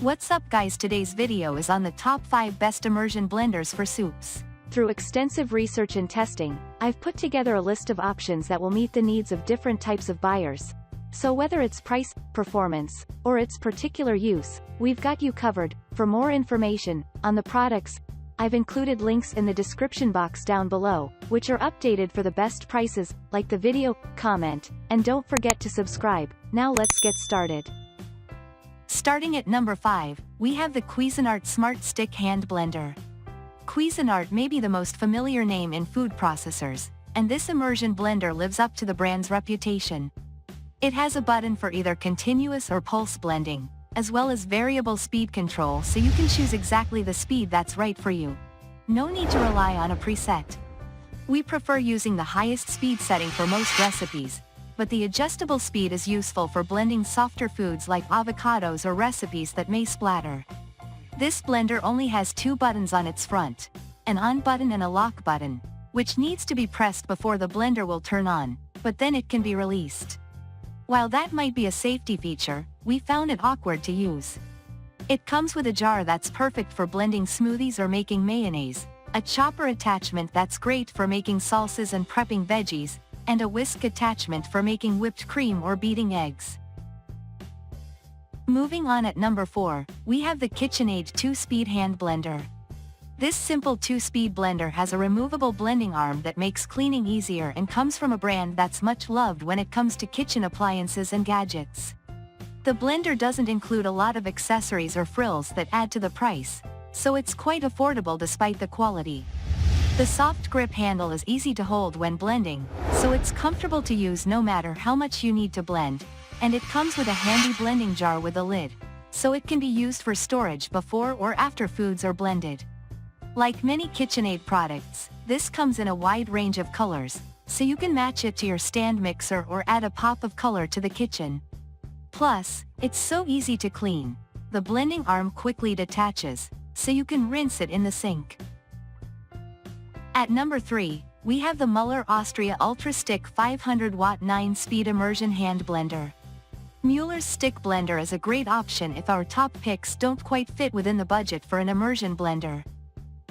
What's up guys, today's video is on the top 5 best immersion blenders for soups. Through extensive research and testing, I've put together a list of options that will meet the needs of different types of buyers. So whether it's price, performance, or its particular use, we've got you covered. For more information on the products, I've included links in the description box down below, which are updated for the best prices. Like the video, comment, and don't forget to subscribe. Now let's get started. Starting at number 5, we have the Cuisinart Smart Stick Hand Blender. Cuisinart may be the most familiar name in food processors, and this immersion blender lives up to the brand's reputation. It has a button for either continuous or pulse blending, as well as variable speed control, so you can choose exactly the speed that's right for you. No need to rely on a preset. We prefer using the highest speed setting for most recipes, but the adjustable speed is useful for blending softer foods like avocados or recipes that may splatter. This blender only has 2 buttons on its front, an on button and a lock button, which needs to be pressed before the blender will turn on, but then it can be released. While that might be a safety feature, we found it awkward to use. It comes with a jar that's perfect for blending smoothies or making mayonnaise, a chopper attachment that's great for making salsas and prepping veggies, and a whisk attachment for making whipped cream or beating eggs. Moving on, at number 4, we have the KitchenAid 2-speed hand blender. This simple 2-speed blender has a removable blending arm that makes cleaning easier and comes from a brand that's much loved when it comes to kitchen appliances and gadgets. The blender doesn't include a lot of accessories or frills that add to the price, so it's quite affordable despite the quality. The soft grip handle is easy to hold when blending, so it's comfortable to use no matter how much you need to blend, and it comes with a handy blending jar with a lid, so it can be used for storage before or after foods are blended. Like many KitchenAid products, this comes in a wide range of colors, so you can match it to your stand mixer or add a pop of color to the kitchen. Plus, it's so easy to clean. The blending arm quickly detaches, so you can rinse it in the sink. At number 3, we have the Mueller Austria Ultra Stick 500-watt 9-speed immersion hand blender. Mueller's stick blender is a great option if our top picks don't quite fit within the budget for an immersion blender.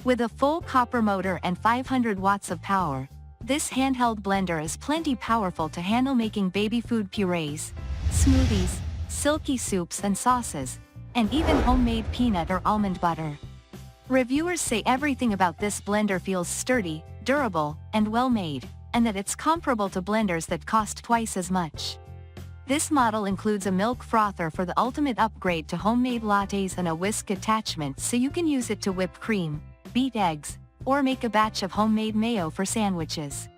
With a full copper motor and 500 watts of power, this handheld blender is plenty powerful to handle making baby food purees, smoothies, silky soups and sauces, and even homemade peanut or almond butter. Reviewers say everything about this blender feels sturdy, durable, and well-made, and that it's comparable to blenders that cost twice as much. This model includes a milk frother for the ultimate upgrade to homemade lattes and a whisk attachment so you can use it to whip cream, beat eggs, or make a batch of homemade mayo for sandwiches.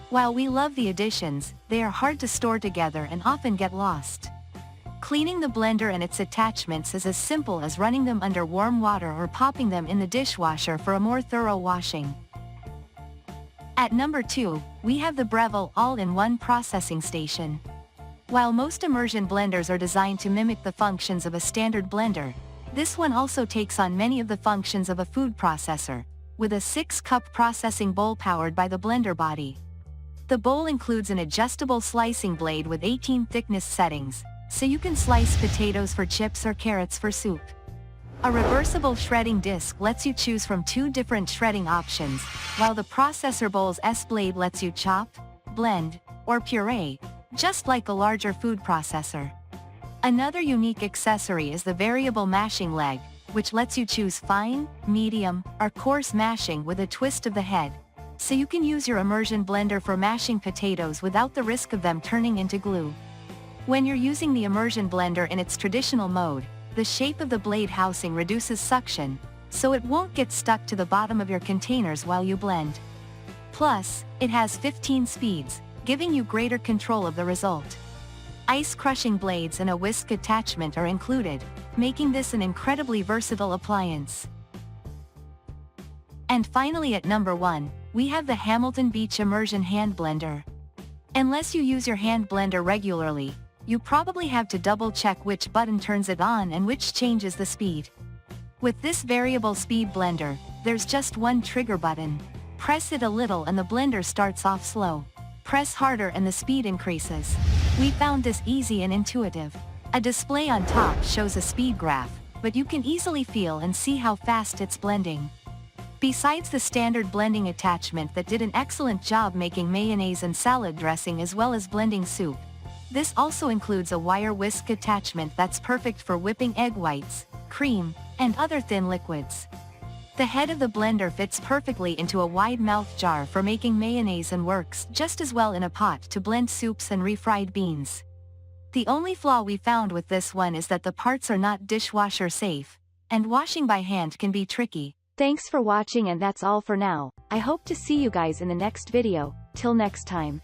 While we love the additions, they are hard to store together and often get lost. Cleaning the blender and its attachments is as simple as running them under warm water or popping them in the dishwasher for a more thorough washing. At number 2, we have the Breville all-in-one processing station. While most immersion blenders are designed to mimic the functions of a standard blender, this one also takes on many of the functions of a food processor, with a 6-cup processing bowl powered by the blender body. The bowl includes an adjustable slicing blade with 18 thickness settings, so you can slice potatoes for chips or carrots for soup. A reversible shredding disc lets you choose from 2 different shredding options, while the processor bowl's S-blade lets you chop, blend, or puree, just like a larger food processor. Another unique accessory is the variable mashing leg, which lets you choose fine, medium, or coarse mashing with a twist of the head, so you can use your immersion blender for mashing potatoes without the risk of them turning into glue. When you're using the immersion blender in its traditional mode, the shape of the blade housing reduces suction, so it won't get stuck to the bottom of your containers while you blend. Plus, it has 15 speeds, giving you greater control of the result. Ice crushing blades and a whisk attachment are included, making this an incredibly versatile appliance. And finally, at number 1, we have the Hamilton Beach Immersion Hand Blender. Unless you use your hand blender regularly, you probably have to double-check which button turns it on and which changes the speed. With this variable speed blender, there's just one trigger button. Press it a little and the blender starts off slow. Press harder and the speed increases. We found this easy and intuitive. A display on top shows a speed graph, but you can easily feel and see how fast it's blending. Besides the standard blending attachment that did an excellent job making mayonnaise and salad dressing as well as blending soup, this also includes a wire whisk attachment that's perfect for whipping egg whites, cream, and other thin liquids. The head of the blender fits perfectly into a wide mouth jar for making mayonnaise and works just as well in a pot to blend soups and refried beans. The only flaw we found with this one is that the parts are not dishwasher safe, and washing by hand can be tricky. Thanks for watching, and that's all for now. I hope to see you guys in the next video. Till next time.